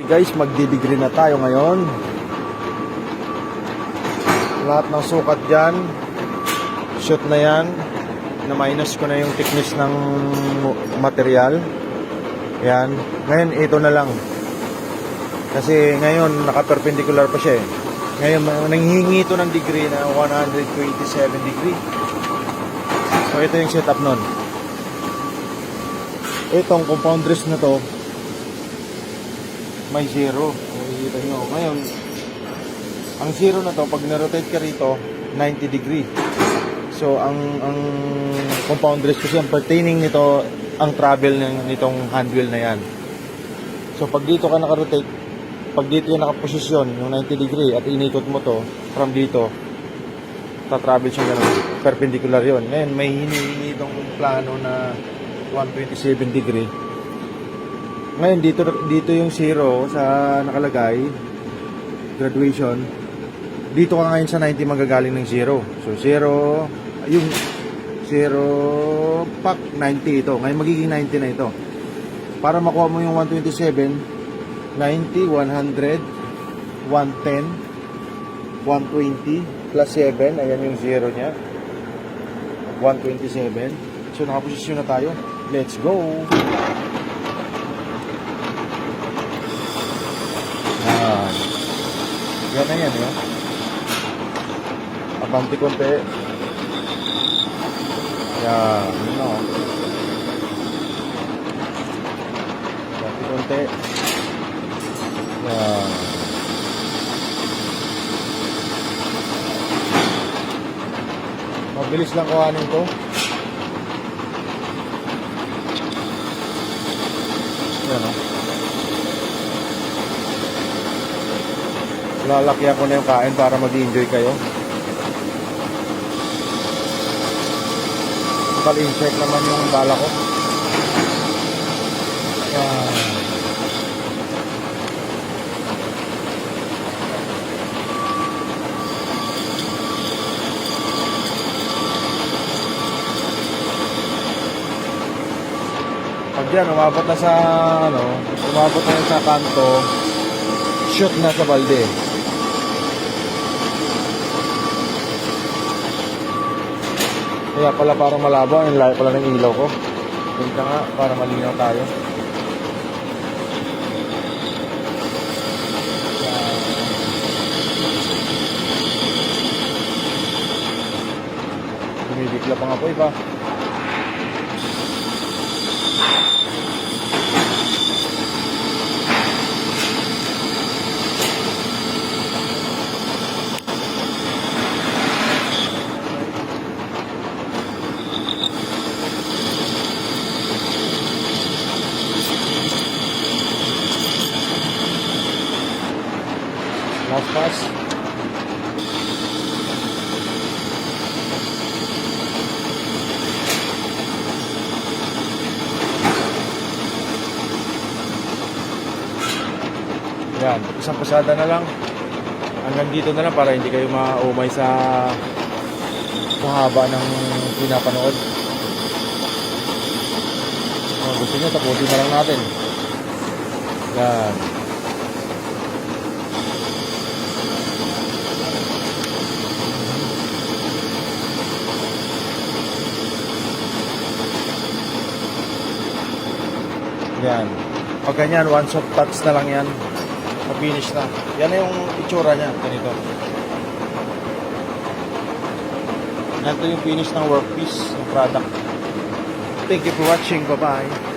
Guys, magdidegree na tayo ngayon. Lahat ng sukat dyan, shoot na yan. Na-minus ko na yung thickness ng material. Yan. Ngayon, ito na lang. Kasi ngayon, naka-perpendicular pa siya eh. Ngayon, nanghihingi ito ng degree na 127 degree. So, ito yung setup nun. Itong compound dress na to, may zero. Makikita nyo. Ngayon, ang zero na to, pag na-rotate ka rito, 90 degree. So, ang compound dress kasi ang pertaining nito, ang travel nitong handwheel na yan. So, pag dito ka naka-rotate, pag dito yung nakaposisyon, yung 90 degree, at inikot mo to, from dito, tatravel siya ganun. Perpendicular yon. Ngayon, may hinihingi itong plano na 127 degree. Ngayon, dito yung zero sa nakalagay, graduation. Dito ka ngayon sa 90 magagaling ng zero. So, zero, yung zero pack 90 ito. Ngayon, magiging 90 na ito. Para makuha mo yung 127, 90, 100, 110, 120, plus 7. Ayan yung zero niya. 127. So, nakaposisyon na tayo. Let's go! Yan na yan, eh. Abante konti. Yan, yun o. Abante konti. Yan. Mabilis lang kuhanin to. Yan o. Lalakyan ko na yung kain para mag-enjoy kayo. Pal-insert naman yung bala ko. Yan. Pag yan, umabot na sa umabot na sa kanto, shoot na sa balde. Kaya pala parang malabo, yung layo pala ng ilaw ko. Yun ka nga, para malinaw tayo. Dumidikla pa nga po iba. Last pass. Yan, isang pasada na lang. Hanggang dito na lang para hindi kayo maumay sa haba ng pinapanood. Kung gusto nyo, tapusin na lang natin. Yan. Yan. Pag ganyan, one soft touch na lang yan. Ma-finish na. Yan na yung itsura niya. Ganito. Ito yung finish ng workpiece, ng product. Thank you for watching. Bye-bye.